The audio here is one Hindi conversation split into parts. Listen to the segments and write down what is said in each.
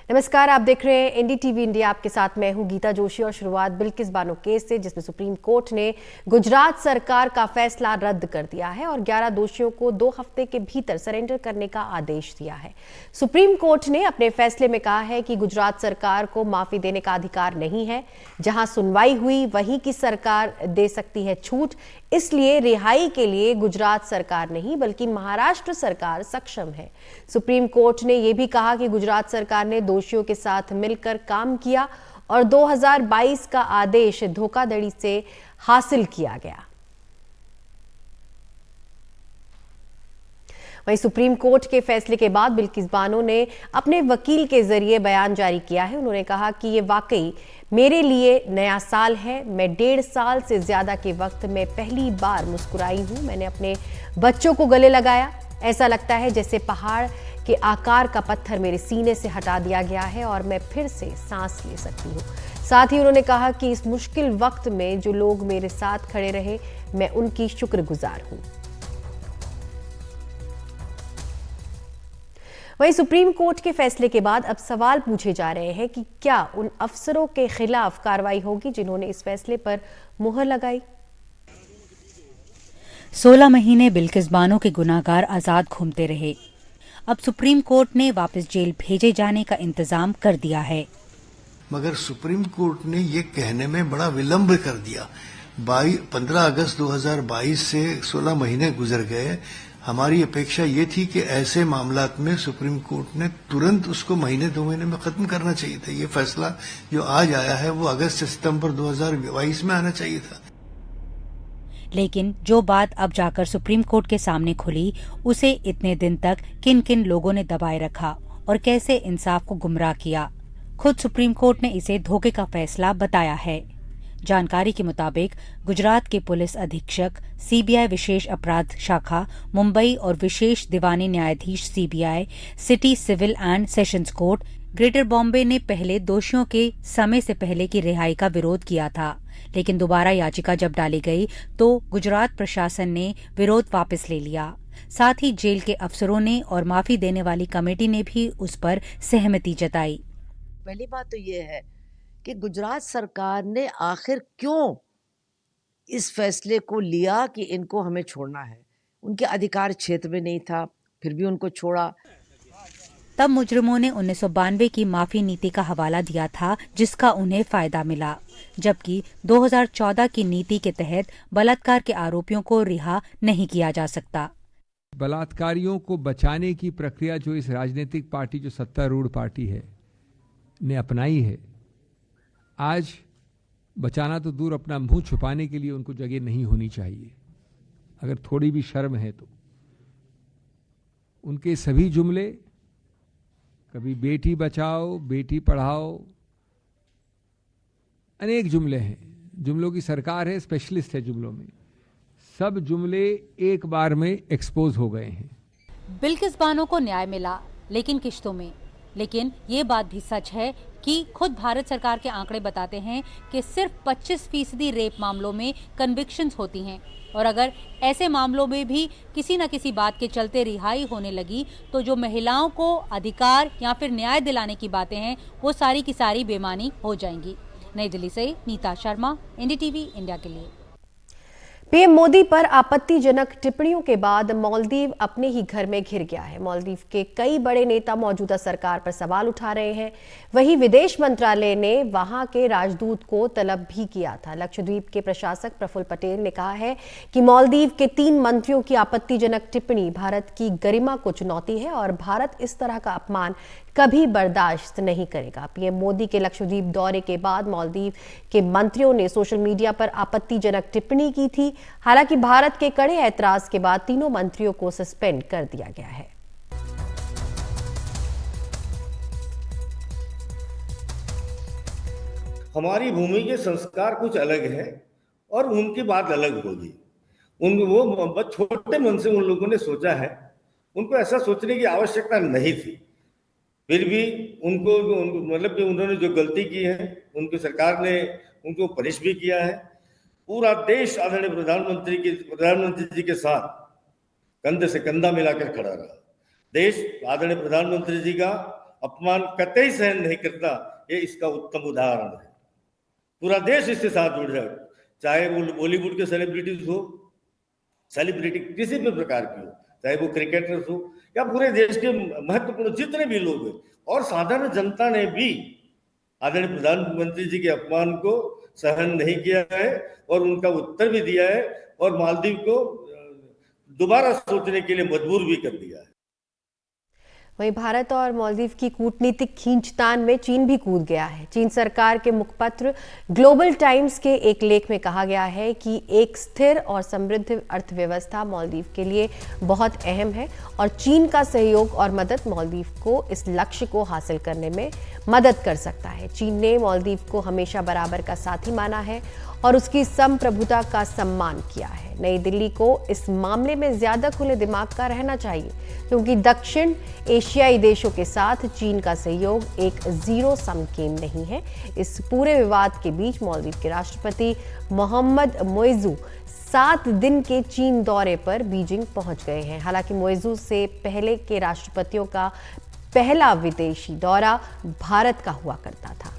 नमस्कार, आप देख रहे हैं एनडीटीवी इंडिया। आपके साथ मैं हूं गीता जोशी और शुरुआत बिल्किस बानो केस से, जिसमें सुप्रीम कोर्ट ने गुजरात सरकार का फैसला रद्द कर दिया है और 11 दोषियों को 2 हफ्ते के भीतर सरेंडर करने का आदेश दिया है। सुप्रीम कोर्ट ने अपने फैसले में कहा है कि गुजरात सरकार को माफी देने का अधिकार नहीं है। जहां सुनवाई हुई वहीं की सरकार दे सकती है छूट, इसलिए रिहाई के लिए गुजरात सरकार नहीं बल्कि महाराष्ट्र सरकार सक्षम है। सुप्रीम कोर्ट ने यह भी कहा कि गुजरात सरकार ने दोषियों के साथ मिलकर काम किया और 2022 का आदेश धोखाधड़ी से हासिल किया गया। वहीं सुप्रीम कोर्ट के फैसले के बाद बिल्किस बानो ने अपने वकील के जरिए बयान जारी किया है। उन्होंने कहा कि ये वाकई मेरे लिए नया साल है। मैं 1.5 साल से ज्यादा के वक्त में पहली बार मुस्कुराई हूं। मैंने अपने बच्चों को गले लगाया। ऐसा लगता है जैसे पहाड़ के आकार का पत्थर मेरे सीने से हटा दिया गया है और मैं फिर से सांस ले सकती हूँ। साथ ही उन्होंने कहा कि इस मुश्किल वक्त में जो लोग मेरे साथ खड़े रहे, मैं उनकी शुक्रगुजार हूँ। वहीं सुप्रीम कोर्ट के फैसले के बाद अब सवाल पूछे जा रहे हैं कि क्या उन अफसरों के खिलाफ कार्रवाई होगी जिन्होंने इस फैसले पर मुहर लगाई। 16 महीने बिल्किस बानो के गुनाहगार आजाद घूमते रहे। अब सुप्रीम कोर्ट ने वापस जेल भेजे जाने का इंतजाम कर दिया है, मगर सुप्रीम कोर्ट ने ये कहने में बड़ा विलंब कर दिया। 15 अगस्त 2022 से 16 महीने गुजर गए। हमारी अपेक्षा ये थी कि ऐसे मामलात में सुप्रीम कोर्ट ने तुरंत उसको महीने 2 महीने में खत्म करना चाहिए था। ये फैसला जो आज आया है वो अगस्त से सितंबर 2022 में आना चाहिए था। लेकिन जो बात अब जाकर सुप्रीम कोर्ट के सामने खुली, उसे इतने दिन तक किन किन लोगों ने दबाए रखा और कैसे इंसाफ को गुमराह किया, खुद सुप्रीम कोर्ट ने इसे धोखे का फैसला बताया है। जानकारी के मुताबिक गुजरात के पुलिस अधीक्षक, सीबीआई विशेष अपराध शाखा मुंबई और विशेष दीवानी न्यायाधीश CBI city civil and sessions court greater Bombay ने पहले दोषियों के समय से पहले की रिहाई का विरोध किया था, लेकिन दोबारा याचिका जब डाली गई तो गुजरात प्रशासन ने विरोध वापस ले लिया। साथ ही जेल के अफसरों ने और माफी देने वाली कमेटी ने भी उस पर सहमति जताई। पहली बात तो ये है कि गुजरात सरकार ने आखिर क्यों इस फैसले को लिया कि इनको हमें छोड़ना है। उनके अधिकार क्षेत्र में नहीं था, फिर भी उनको छोड़ा। तब मुजरिमों ने 1992 की माफी नीति का हवाला दिया था, जिसका उन्हें फायदा मिला, जबकि 2014 की नीति के तहत बलात्कार के आरोपियों को रिहा नहीं किया जा सकता। बलात्कारियों को बचाने की प्रक्रिया जो इस राजनीतिक पार्टी, जो सत्तारूढ़ पार्टी है, ने अपनाई है, आज बचाना तो दूर, अपना मुंह छुपाने के लिए उनको जगह नहीं होनी चाहिए। अगर थोड़ी भी शर्म है तो उनके सभी जुमले, कभी बेटी बचाओ, बेटी पढ़ाओ, अनेक जुमले हैं। जुमलों की सरकार है, स्पेशलिस्ट है जुमलों में। सब जुमले एक बार में एक्सपोज हो गए हैं। बिल्किस बानो को न्याय मिला, लेकिन किश्तों में। लेकिन ये बात भी सच है कि खुद भारत सरकार के आंकड़े बताते हैं कि सिर्फ 25% रेप मामलों में कन्विक्शंस होती हैं, और अगर ऐसे मामलों में भी किसी न किसी बात के चलते रिहाई होने लगी तो जो महिलाओं को अधिकार या फिर न्याय दिलाने की बातें हैं वो सारी की सारी बेमानी हो जाएंगी। नई दिल्ली से नीता शर्मा, एनडीटीवी इंडिया के लिए। पीएम मोदी पर आपत्तिजनक टिप्पणियों के बाद मालदीव अपने ही घर में घिर गया है। मालदीव के कई बड़े नेता मौजूदा सरकार पर सवाल उठा रहे हैं। वहीं विदेश मंत्रालय ने वहां के राजदूत को तलब भी किया था। लक्षद्वीप के प्रशासक प्रफुल्ल पटेल ने कहा है कि मालदीव के 3 मंत्रियों की आपत्तिजनक टिप्पणी भारत की गरिमा को चुनौती है और भारत इस तरह का अपमान कभी बर्दाश्त नहीं करेगा। पीएम मोदी के लक्षद्वीप दौरे के बाद मालदीव के मंत्रियों ने सोशल मीडिया पर आपत्तिजनक टिप्पणी की थी। हालांकि भारत के कड़े ऐतराज के बाद तीनों मंत्रियों को सस्पेंड कर दिया गया है। हमारी भूमि के संस्कार कुछ अलग है और उनकी बात अलग होगी। वो छोटे मन से उन लोगों ने सोचा है, उनको ऐसा सोचने की आवश्यकता नहीं थी। फिर भी उनको मतलब कि उन्होंने जो गलती की है, उनकी सरकार ने उनको पनिश भी किया है। पूरा देश आदरणीय प्रधानमंत्री जी के साथ कंधे से कंधा मिलाकर खड़ा रहा। देश आदरणीय प्रधानमंत्री जी का अपमान कतई सहन नहीं करता, ये इसका उत्तम उदाहरण है। पूरा देश इसके साथ जुड़ जाए, चाहे वो बॉलीवुड के सेलिब्रिटीज हो, सेलिब्रिटी किसी भी प्रकार की हो, चाहे वो क्रिकेटर्स हो या पूरे देश के महत्वपूर्ण जितने भी लोग हैं, और साधारण जनता ने भी आदरणीय प्रधानमंत्री जी के अपमान को सहन नहीं किया है और उनका उत्तर भी दिया है और मालदीव को दोबारा सोचने के लिए मजबूर भी कर दिया है। वहीं भारत और मालदीव की कूटनीतिक खींचतान में चीन भी कूद गया है। चीन सरकार के मुखपत्र ग्लोबल टाइम्स के एक लेख में कहा गया है कि एक स्थिर और समृद्ध अर्थव्यवस्था मालदीव के लिए बहुत अहम है और चीन का सहयोग और मदद मालदीव को इस लक्ष्य को हासिल करने में मदद कर सकता है। चीन ने मालदीव को हमेशा बराबर का साथी माना है और उसकी संप्रभुता का सम्मान किया है। नई दिल्ली को इस मामले में ज्यादा खुले दिमाग का रहना चाहिए, क्योंकि दक्षिण एशियाई देशों के साथ चीन का सहयोग एक जीरो सम गेम नहीं है। इस पूरे विवाद के बीच मालदीव के राष्ट्रपति मोहम्मद मोइजू 7 दिन के चीन दौरे पर बीजिंग पहुंच गए हैं। हालांकि मोइजू से पहले के राष्ट्रपतियों का पहला विदेशी दौरा भारत का हुआ करता था।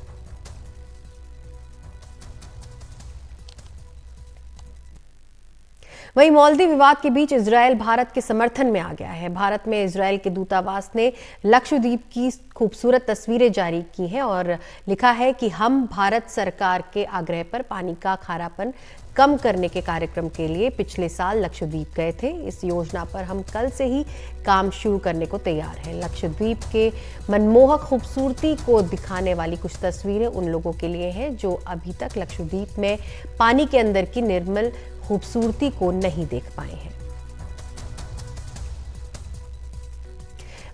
वहीं मालदीव विवाद के बीच इजरायल भारत के समर्थन में आ गया है। भारत में इजरायल के दूतावास ने लक्षद्वीप की खूबसूरत तस्वीरें जारी की हैं और लिखा है कि हम भारत सरकार के आग्रह पर पानी का खारापन कम करने के कार्यक्रम के लिए पिछले साल लक्षद्वीप गए थे। इस योजना पर हम कल से ही काम शुरू करने को तैयार हैं। लक्षद्वीप के मनमोहक खूबसूरती को दिखाने वाली कुछ तस्वीरें उन लोगों के लिए हैं जो अभी तक लक्षद्वीप में पानी के अंदर की निर्मल खूबसूरती को नहीं देख पाए हैं।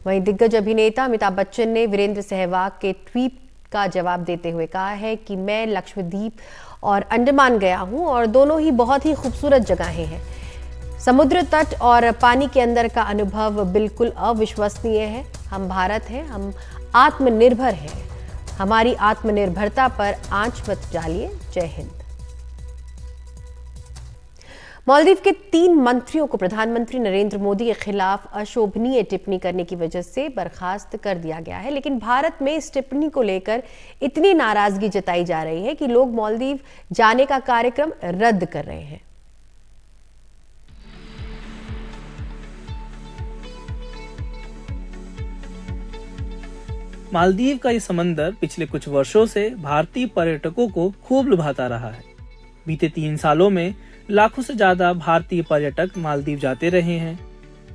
वहीं दिग्गज अभिनेता अमिताभ बच्चन ने वीरेंद्र सहवाग के ट्वीट का जवाब देते हुए कहा है कि मैं लक्षद्वीप और अंडमान गया हूं और दोनों ही बहुत ही खूबसूरत जगहें हैं। समुद्र तट और पानी के अंदर का अनुभव बिल्कुल अविश्वसनीय है। हम भारत हैं, हम आत्मनिर्भर हैं। हमारी आत्मनिर्भरता पर आंच मत डालिए। जय हिंद। मालदीव के 3 मंत्रियों को प्रधानमंत्री नरेंद्र मोदी के खिलाफ अशोभनीय टिप्पणी करने की वजह से बर्खास्त कर दिया गया है, लेकिन भारत में इस टिप्पणी को लेकर इतनी नाराजगी जताई जा रही है कि लोग मालदीव जाने का कार्यक्रम रद्द कर रहे हैं। मालदीव का ये समंदर पिछले कुछ वर्षों से भारतीय पर्यटकों को खूब लुभाता रहा है। बीते 3 सालों में लाखों से ज्यादा भारतीय पर्यटक मालदीव जाते रहे हैं,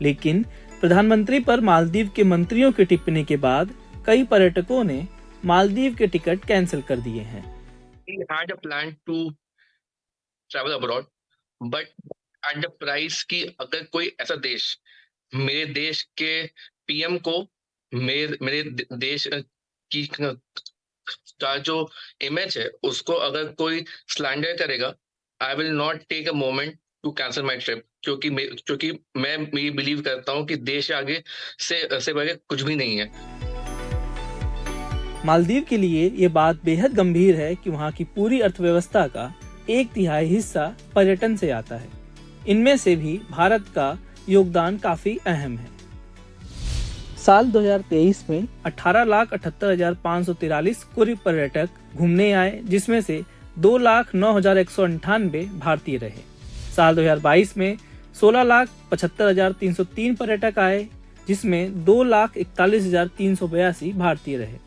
लेकिन प्रधानमंत्री पर मालदीव के मंत्रियों की टिप्पणी के बाद कई पर्यटकों ने मालदीव के टिकट कैंसिल कर दिए हैं। We had a plan to travel abroad, but at the price कि अगर कोई ऐसा देश मेरे देश के पीएम को मेरे देश की का जो इमेज है उसको अगर कोई स्लैंडर करेगा, I will not take a moment to cancel my trip, क्योंकि मैं ये बिलीव करता हूँ कि देश आगे से बड़े कुछ भी नहीं है। मालदीव के लिए ये बात बेहद गंभीर है कि वहाँ की पूरी अर्थव्यवस्था का 1/3 हिस्सा पर्यटन से आता है। इनमें से भी भारत का योगदान काफी अहम है। साल 2023 में 18,78,543 कुल पर्यटक घूमने आए, जिसमें से 2,09,198 भारतीय रहे। साल 2022 में 16,75,303 पर्यटक आए, जिसमें 2,41,382 भारतीय रहे।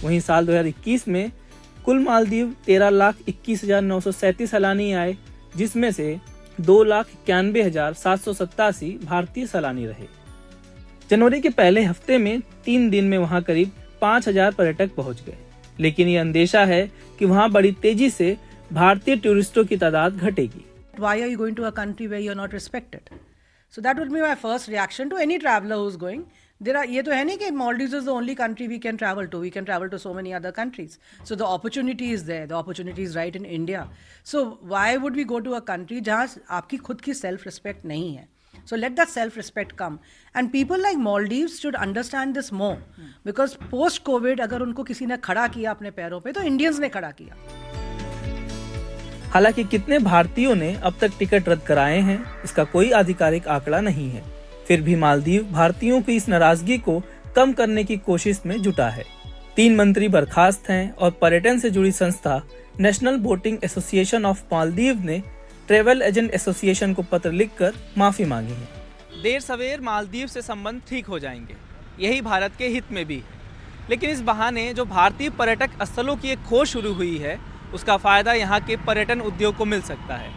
वहीं साल 2021 में कुल मालदीव 13,21,937 सैलानी आए, जिसमें से 2,91,787 भारतीय सैलानी रहे। जनवरी के पहले हफ्ते में 3 दिन में वहां करीब 5,000 पर्यटक पहुंच गए, लेकिन ये अंदेशा है कि वहां बड़ी तेजी से भारतीय टूरिस्टों की तादाद घटेगी। Why are you going to a country where you are not respected? So that would be my first reaction to any traveler who's going. ये तो है नहीं कि Maldives is the only country we can travel to. We can travel to so many other countries. So the opportunity is there. The opportunity is right in India. So why would we go to a country जहाँ आपकी खुद की self respect नहीं है? So let that self-respect come. And people like Maldives should understand this more. Because post-COVID अगर उनको किसी ने खड़ा किया अपने पैरों पे, तो इंडियंस ने खड़ा किया। हालांकि कितने भारतीयों ने अब तक टिकट रद्द कराए हैं, इसका कोई आधिकारिक आंकड़ा नहीं है। फिर भी मालदीव भारतीयों की इस नाराजगी को कम करने की कोशिश में जुटा है। 3 मंत्री बर्खास्त हैं और पर्यटन से जुड़ी संस्था national boating association of Maldives ने ट्रेवल एजेंट एसोसिएशन को पत्र लिखकर माफी मांगी है। देर सवेर मालदीव से संबंध ठीक हो जाएंगे, यही भारत के हित में भी। लेकिन इस बहाने जो भारतीय पर्यटक स्थलों की एक खोज शुरू हुई है, उसका फायदा यहाँ के पर्यटन उद्योग को मिल सकता है।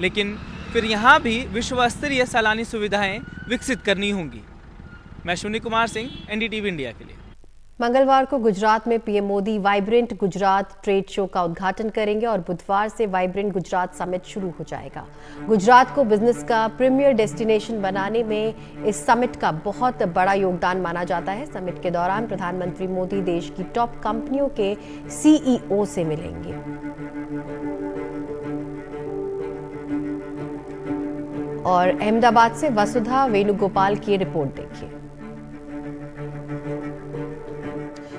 लेकिन फिर यहाँ भी विश्व स्तरीय सैलानी सुविधाएं विकसित करनी होंगी। मैं शून्य कुमार सिंह, एनडीटीवी इंडिया के लिए। मंगलवार को गुजरात में PM Modi vibrant Gujarat trade show का उद्घाटन करेंगे और बुधवार से वाइब्रेंट गुजरात समिट शुरू हो जाएगा। गुजरात को बिजनेस का प्रीमियर डेस्टिनेशन बनाने में इस समिट का बहुत बड़ा योगदान माना जाता है। समिट के दौरान प्रधानमंत्री मोदी देश की टॉप कंपनियों के सीईओ से मिलेंगे। और अहमदाबाद से वसुधा वेणुगोपाल की रिपोर्ट देखिए।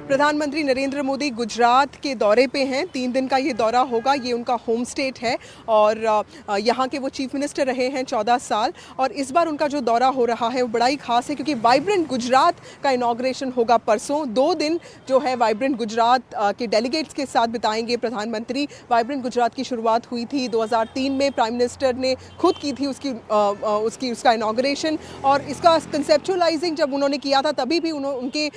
प्रधानमंत्री नरेंद्र मोदी गुजरात के दौरे पे हैं। 3 दिन का ये दौरा होगा। ये उनका होम स्टेट है और यहाँ के वो चीफ मिनिस्टर रहे हैं 14 साल। और इस बार उनका जो दौरा हो रहा है वो बड़ा ही खास है, क्योंकि वाइब्रेंट गुजरात का इनॉग्रेशन होगा परसों। 2 दिन जो है वाइब्रेंट गुजरात के डेलीगेट्स के साथ बिताएंगे प्रधानमंत्री। वाइब्रेंट गुजरात की शुरुआत हुई थी 2003 में, प्राइम मिनिस्टर ने खुद की थी उसका इनॉग्रेशन। और इसका कंसेप्चुअलाइजिंग जब उन्होंने किया था, तभी भी उनके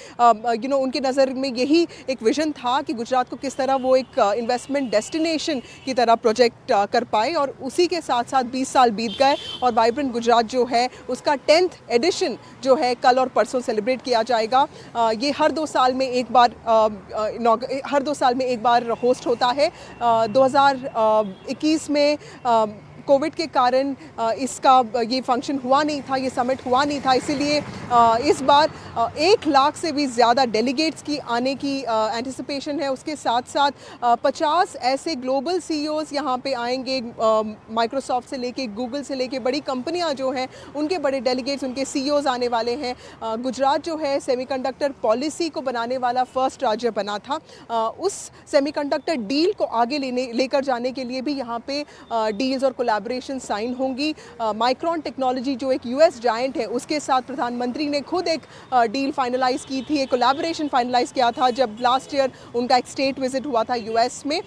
नज़र में यही एक विजन था कि गुजरात को किस तरह वो एक इन्वेस्टमेंट डेस्टिनेशन की तरह प्रोजेक्ट कर पाए। और उसी के साथ साथ 20 साल बीत गए और वाइब्रेंट गुजरात जो है उसका 10th एडिशन जो है कल और परसों सेलिब्रेट किया जाएगा। ये हर 2 साल में एक बार होस्ट होता है। 2021 में कोविड के कारण ये फंक्शन हुआ नहीं था, ये समिट हुआ नहीं था, इसीलिए इस बार 1 लाख से भी ज़्यादा डेलीगेट्स की आने की एंटिसिपेशन है। उसके साथ साथ 50 ऐसे ग्लोबल सीईओज़ यहाँ पे आएंगे, माइक्रोसॉफ्ट से लेके गूगल से लेके बड़ी कंपनियाँ जो हैं उनके बड़े डेलीगेट्स, उनके सीईओज़ आने वाले हैं। गुजरात जो है सेमीकंडक्टर पॉलिसी को बनाने वाला फर्स्ट राज्य बना था। उस सेमीकंडक्टर डील को आगे लेकर जाने के लिए भी यहाँ पे डील्स और कोलैबोरेशन साइन होंगी। माइक्रॉन टेक्नोलॉजी जो एक यूएस जायंट है, उसके साथ प्रधानमंत्री ने खुद एक डील फाइनलाइज की थी, एक कोलैबोरेशन फाइनलाइज किया था जब लास्ट ईयर उनका एक स्टेट विजिट हुआ था यूएस में।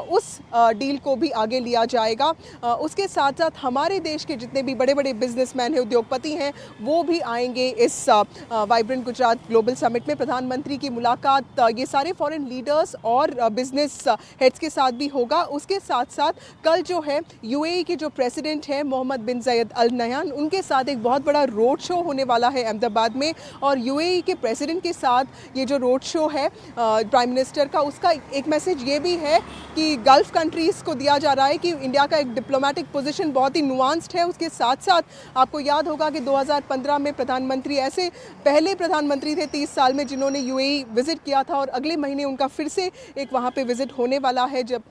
उस डील को भी आगे लिया जाएगा। उसके साथ साथ हमारे देश के जितने भी बड़े बड़े बिजनेसमैन हैं, उद्योगपति हैं, वो भी आएंगे इस वाइब्रेंट गुजरात ग्लोबल समिट में। प्रधानमंत्री की मुलाकात ये सारे फॉरेन लीडर्स और बिजनेस हेड्स के साथ भी होगा। उसके साथ साथ कल जो है यूएई के जो प्रेसिडेंट हैं मोहम्मद बिन जायद अल नहयान, उनके साथ एक बहुत बड़ा रोड शो होने वाला है अहमदाबाद में। और यूएई के प्रेसिडेंट के साथ ये जो रोड शो है प्राइम मिनिस्टर का, उसका एक मैसेज ये भी है कि गल्फ कंट्रीज़ को दिया जा रहा है कि इंडिया का एक डिप्लोमेटिक पोजीशन बहुत ही नुआंस्ड है। उसके साथ साथ आपको याद होगा कि 2015 में प्रधानमंत्री ऐसे पहले प्रधानमंत्री थे 30 साल में जिन्होंने यूएई विजिट किया था, और अगले महीने उनका फिर से एक वहाँ पे विजिट होने वाला है जब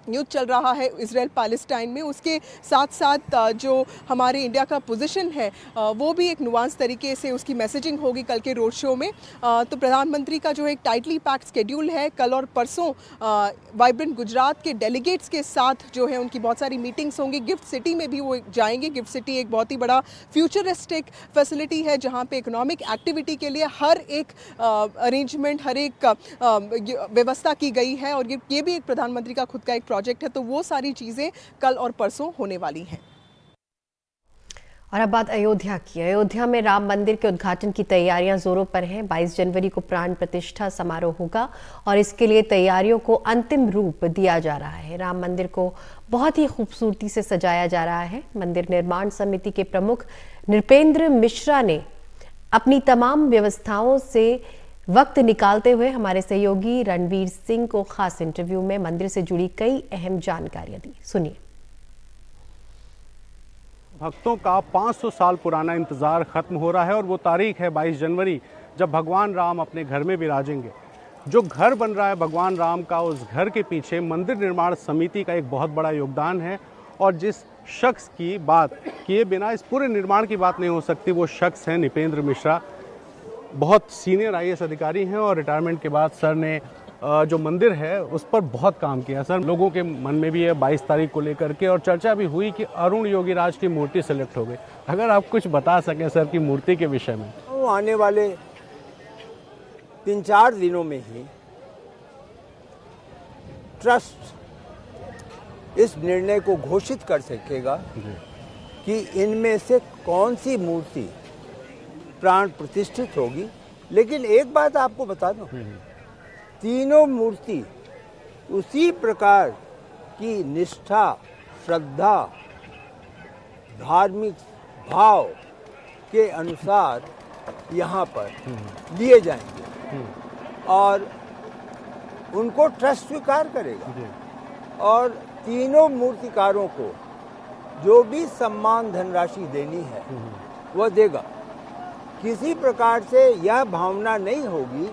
युद्ध चल रहा है इजराइल पैलेस्टाइन में। उसके साथ साथ जो हमारे इंडिया का पोजीशन है वो भी एक नुआंस तरीके से उसकी मैसेजिंग होगी कल के रोड शो में। तो प्रधानमंत्री का जो एक टाइटली पैक्ड स्केड्यूल है, कल और परसों वाइब्रेंट गुजरात के डेलीगेट्स के साथ जो है उनकी बहुत सारी मीटिंग्स होंगी। गिफ्ट सिटी में भी वो जाएंगे। गिफ्ट सिटी एक बहुत ही बड़ा फ्यूचरिस्टिक फैसिलिटी है जहाँ पे इकोनॉमिक एक्टिविटी के लिए हर एक अरेंजमेंट, हर एक व्यवस्था की गई है, और ये भी एक प्रधानमंत्री का खुद का एक प्रोजेक्ट है। तो वो सारी चीजें कल और परसों होने वाली हैं। और अब बात अयोध्या की। अयोध्या में राम मंदिर के उद्घाटन की तैयारियां जोरों पर हैं। 22 जनवरी को प्राण प्रतिष्ठा समारोह होगा और इसके लिए तैयारियों को अंतिम रूप दिया जा रहा है। राम मंदिर को बहुत ही खूबसूरती से सजाया जा रहा है। मंदिर निर्माण समिति के प्रमुख नृपेंद्र मिश्रा ने अपनी तमाम व्यवस्थाओं से वक्त निकालते हुए हमारे सहयोगी रणवीर सिंह को खास इंटरव्यू में मंदिर से जुड़ी कई अहम जानकारियां दी। सुनिए। भक्तों का 500 साल पुराना इंतजार खत्म हो रहा है और वो तारीख है 22 जनवरी, जब भगवान राम अपने घर में विराजेंगे। जो घर बन रहा है भगवान राम का, उस घर के पीछे मंदिर निर्माण समिति का एक बहुत बड़ा योगदान है। और जिस शख्स की बात किए बिना इस पूरे निर्माण की बात नहीं हो सकती, वो शख्स है नृपेंद्र मिश्रा। बहुत सीनियर आईएएस अधिकारी हैं और रिटायरमेंट के बाद सर ने जो मंदिर है उस पर बहुत काम किया। सर, लोगों के मन में भी है 22 तारीख को लेकर के, और चर्चा भी हुई कि अरुण योगीराज की मूर्ति सेलेक्ट हो गई। अगर आप कुछ बता सकें सर की मूर्ति के विषय में। वो आने वाले 3-4 दिनों में ही ट्रस्ट इस निर्णय को घोषित कर सकेगा कि इनमें से कौन सी मूर्ति प्राण प्रतिष्ठित होगी। लेकिन एक बात आपको बता दूं, तीनों मूर्ति उसी प्रकार की निष्ठा, श्रद्धा, धार्मिक भाव के अनुसार यहाँ पर लिए जाएंगे और उनको ट्रस्ट स्वीकार करेगा और तीनों मूर्तिकारों को जो भी सम्मान धनराशि देनी है वह देगा। किसी प्रकार से यह भावना नहीं होगी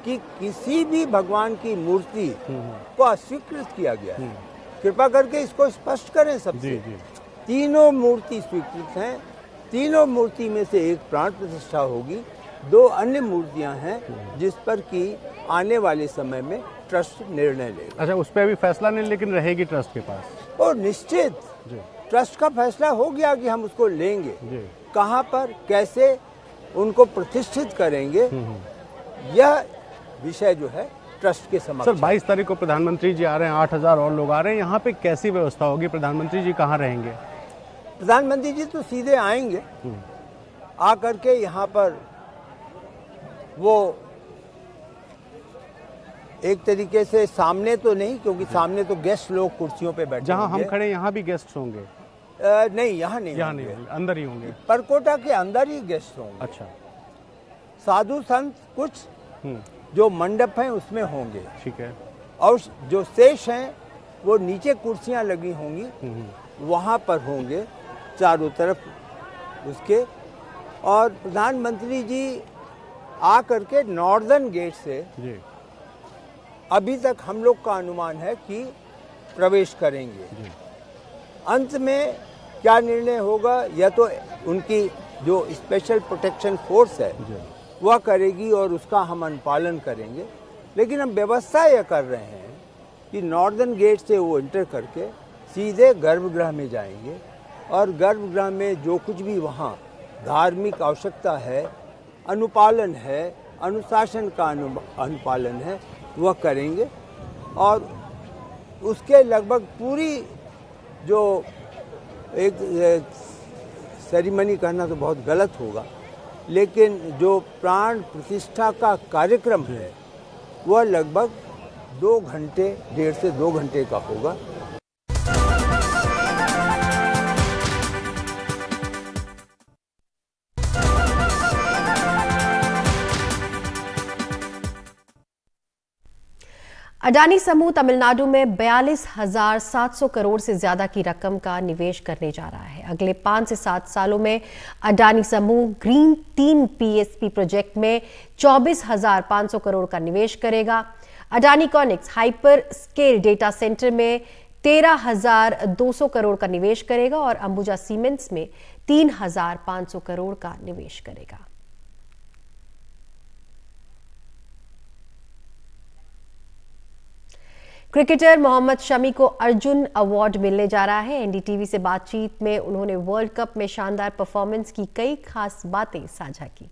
कि किसी भी भगवान की मूर्ति को अस्वीकृत किया गया है। कृपा करके इसको स्पष्ट करें सबसे। तीनों मूर्ति स्वीकृत हैं, तीनों मूर्ति में से एक प्राण प्रतिष्ठा होगी, 2 अन्य मूर्तियां हैं जिस पर कि आने वाले समय में ट्रस्ट निर्णय लेगा। अच्छा, उस पर अभी फैसला नहीं, लेकिन रहेगी ट्रस्ट के पास। और निश्चित ट्रस्ट का फैसला हो गया कि हम उसको लेंगे, कहाँ पर कैसे उनको प्रतिष्ठित करेंगे, यह विषय जो है ट्रस्ट के समक्ष। सर, 22 तारीख को प्रधानमंत्री जी आ रहे हैं, 8000 और लोग आ रहे हैं, यहाँ पे कैसी व्यवस्था होगी? प्रधानमंत्री जी कहाँ रहेंगे? प्रधानमंत्री जी तो सीधे आएंगे, आकर के यहाँ पर वो एक तरीके से सामने तो नहीं, क्योंकि सामने तो गेस्ट लोग कुर्सियों पे बैठे जहाँ हम खड़े यहाँ भी गेस्ट होंगे? नहीं, यहाँ नहीं होंगे, अंदर ही होंगे। परकोटा के अंदर ही गेस्ट होंगे। अच्छा। साधु संत कुछ जो मंडप हैं उसमें होंगे, ठीक है, और जो शेष हैं वो नीचे कुर्सियां लगी होंगी, वहाँ पर होंगे चारों तरफ उसके। और प्रधानमंत्री जी आ करके नॉर्दर्न गेट से अभी तक हम लोग का अनुमान है कि प्रवेश करेंगे। अंत में क्या निर्णय होगा, या तो उनकी जो स्पेशल प्रोटेक्शन फोर्स है वह करेगी और उसका हम अनुपालन करेंगे। लेकिन हम व्यवस्था यह कर रहे हैं कि नॉर्दर्न गेट से वो एंटर करके सीधे गर्भगृह में जाएंगे और गर्भगृह में जो कुछ भी वहाँ धार्मिक आवश्यकता है, अनुपालन है, अनुशासन का अनुपालन है, वह करेंगे। और उसके लगभग पूरी जो एक सेरेमनी कहना तो बहुत गलत होगा, लेकिन जो प्राण प्रतिष्ठा का कार्यक्रम है वह लगभग 1.5 से 2 घंटे का होगा। अडानी समूह तमिलनाडु में 42,700 करोड़ से ज्यादा की रकम का निवेश करने जा रहा है। अगले 5 से 7 सालों में अडानी समूह ग्रीन 3 PSP प्रोजेक्ट में 24,500 करोड़ का निवेश करेगा। Adani conics hyper scale data centre में 13,200 करोड़ का निवेश करेगा और अंबुजा सीमेंट्स में 3,500 करोड़ का निवेश करेगा। क्रिकेटर मोहम्मद शमी को अर्जुन अवार्ड मिलने जा रहा है। एनडीटीवी से बातचीत में उन्होंने वर्ल्ड कप में शानदार परफॉर्मेंस की कई खास बातें साझा की।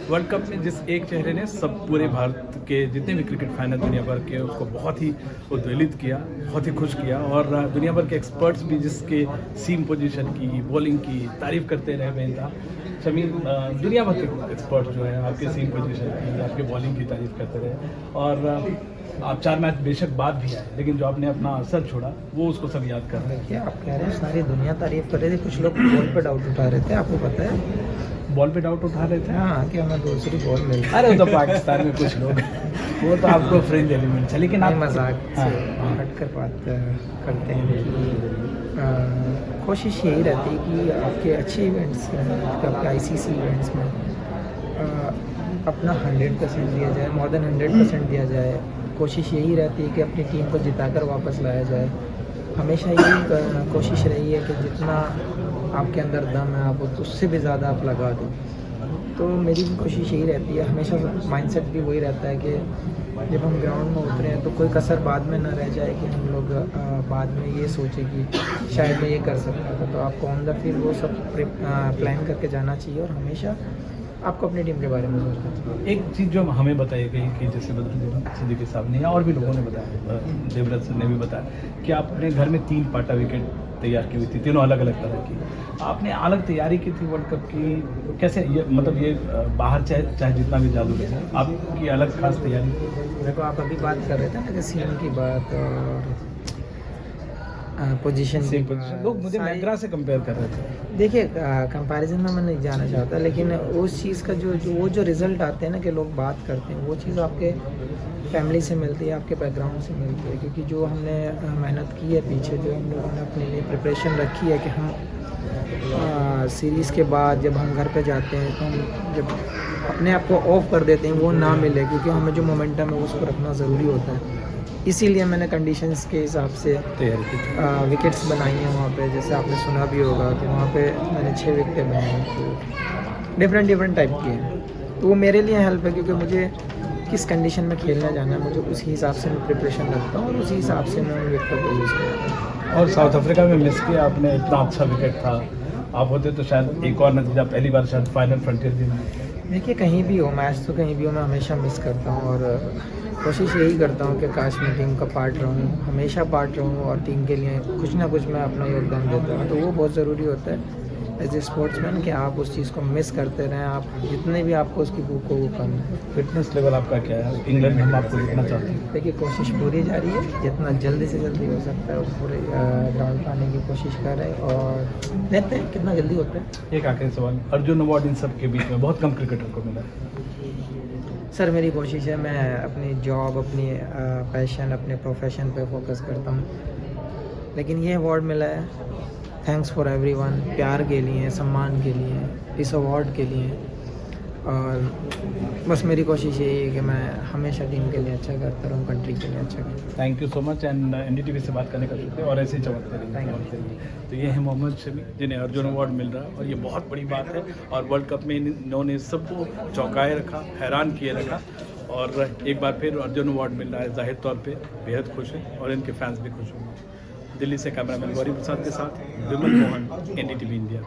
वर्ल्ड कप में जिस एक चेहरे ने सब पूरे भारत के जितने भी क्रिकेट फैन हैं दुनिया भर के, उसको बहुत ही उद्वेलित किया, बहुत ही खुश किया। और दुनिया भर के एक्सपर्ट्स भी जिसके सीम पोजीशन की, बॉलिंग की तारीफ करते रहे बेनता। शमी दुनिया भर के एक्सपर्ट जो है आपके सीम पोजीशन की, आपके बॉलिंग की तारीफ करते रहे। और आप 4 मैच बेशक बाद भी आए, लेकिन जो आपने अपना असर छोड़ा वो उसको सब याद कर रहे हैं। आप कह रहे हैं सारी दुनिया तारीफ कर रही थी, कुछ लोग बॉल पे डाउट उठा रहे थे, आपको पता है? बॉल पे डाउट उठा रहे थे? हाँ, कि हमें दूसरी बॉल मिल। अरे तो पाकिस्तान में कुछ लोग वो तो आपको फ्रेंड एलिमेंट है, लेकिन आप मजाक से हटकर बात करते हैं कि कोशिश यही रहती है कि आपके अच्छे इवेंट्स में, आपके ICC इवेंट्स में अपना 100% दिया जाए, मोर देन 100% दिया जाए। कोशिश यही रहती है कि अपनी टीम को जिताकर वापस लाया जाए। हमेशा यही कोशिश रही है कि जितना आपके अंदर दम है आप उससे भी ज़्यादा आप लगा दो। तो मेरी भी कोशिश यही रहती है, हमेशा माइंडसेट भी वही रहता है कि जब हम ग्राउंड में उतरे हैं तो कोई कसर बाद में ना रह जाए कि हम लोग बाद में ये सोचें कि शायद मैं ये कर सकता था। तो आपको ऑन द फील्ड वो सब प्लान करके जाना चाहिए और हमेशा आपको अपनी टीम के बारे में सोचना चाहिए। एक चीज़ जो हमें बताई गई कि जैसे बदरुद्दीन सिद्दीकी साहब ने या और भी लोगों ने बताया, देवव्रत सर ने भी बताया कि आपने घर में 3 पाटा विकेट तैयार की हुई थी, तीनों अलग अलग तरह की। आपने अलग तैयारी की थी वर्ल्ड कप की, कैसे ये मतलब ये बाहर चाहे जितना भी जादू रहे, आपकी अलग खास तैयारी? देखो, आप अभी बात कर रहे थे ना कि सीएम की बात और पोजीशन की, लोग मुझे मैग्रा से कंपेयर कर रहे थे। देखिए, कंपैरिजन में मैं नहीं जाना चाहता, लेकिन उस चीज़ का जो रिज़ल्ट आते हैं ना कि लोग बात करते हैं, वो चीज़ आपके फैमिली से मिलती है, आपके बैकग्राउंड से मिलती है। क्योंकि जो हमने मेहनत की है पीछे, जो हम लोगों ने अपने लिए प्रिपरेशन रखी है कि हम सीरीज़ के बाद जब हम घर पे जाते हैं तो हम जब अपने आप को ऑफ कर देते हैं वो ना मिले, क्योंकि हमें जो मोमेंटम है उसको रखना ज़रूरी होता है। इसीलिए मैंने कंडीशंस के हिसाब से तैयारी की थी। विकेट्स बनाई हैं वहाँ पे, जैसे आपने सुना भी होगा कि वहाँ पे मैंने 6 विकेटें बनाई हैं, तो डिफरेंट टाइप की हैं। तो वो मेरे लिए हेल्प है, क्योंकि मुझे किस कंडीशन में खेलना जाना है, मुझे उसी हिसाब से मैं प्रिपरेशन रखता हूँ और उसी हिसाब से मैं विकेट को यूज़ करता हूँ। और साउथ अफ्रीका में मिस किया आपने, इतना अच्छा विकेट था, आप होते तो शायद एक और नतीजा, पहली बार शायद फाइनल फ्रंटियर दिन। देखिए, कहीं भी हो मैच तो कहीं भी हो, मैं हमेशा मिस करता हूँ और कोशिश यही करता हूँ कि काश मैं टीम का पार्ट रहूँ, हमेशा पार्ट रहूँ और टीम के लिए कुछ ना कुछ मैं अपना योगदान देता हूँ। तो वो बहुत ज़रूरी होता है एज ए स्पोर्ट्समैन कि आप उस चीज़ को मिस करते रहें, आप जितने भी आपको उसकी भूख को वो करना है। फिटनेस लेवल आपका क्या है? इंग्लैंड में हम आपको देखना चाहते हैं। देखिए, कोशिश पूरी जारी है, जितना जल्दी से जल्दी हो सकता है वो पूरे ग्राउंड पर आने की कोशिश कर रहे हैं और देखते हैं कितना जल्दी होता है। एक आखिरी सवाल, अर्जुन अवार्ड इन सब के बीच में बहुत कम क्रिकेटर को मिला है। सर, मेरी कोशिश है मैं अपनी जॉब, अपनी पैशन, अपने प्रोफेशन पे फोकस करता हूँ, लेकिन ये अवार्ड मिला है थैंक्स फॉर एवरीवन, प्यार के लिए, सम्मान के लिए, इस अवार्ड के लिए। और बस मेरी कोशिश यही है कि मैं हमेशा टीम के लिए अच्छा करता रहूँ, कंट्री के लिए अच्छा करता। Thank you so much and NDTV से बात करने का शुक्रिया और ऐसे ही चमकते रहिए। तो ये है मोहम्मद शमी जिन्हें अर्जुन अवार्ड मिल रहा है और ये बहुत बड़ी बात है और वर्ल्ड कप में इन्होंने सबको चौंकाए रखा, हैरान किए रखा और एक बार फिर अर्जुन अवार्ड मिल रहा है। जाहिर तौर पे बेहद खुश हैं और इनके फैंस भी खुश होंगे। दिल्ली से कैमरामैन गौरी प्रसाद के साथ विमल मोहन, एनडीटीवी इंडिया।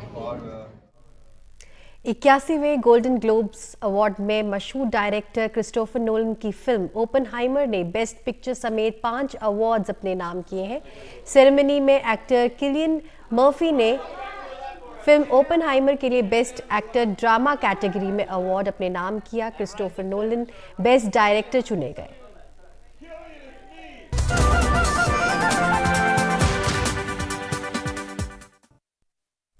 81वें गोल्डन ग्लोब्स अवार्ड में मशहूर डायरेक्टर क्रिस्टोफर नोलन की फिल्म ओपनहाइमर ने बेस्ट पिक्चर समेत 5 अवार्ड्स अपने नाम किए हैं। सेरेमनी में एक्टर किलियन मर्फी ने फिल्म ओपनहाइमर के लिए बेस्ट एक्टर ड्रामा कैटेगरी में अवार्ड अपने नाम किया। क्रिस्टोफर नोलन बेस्ट डायरेक्टर चुने गए।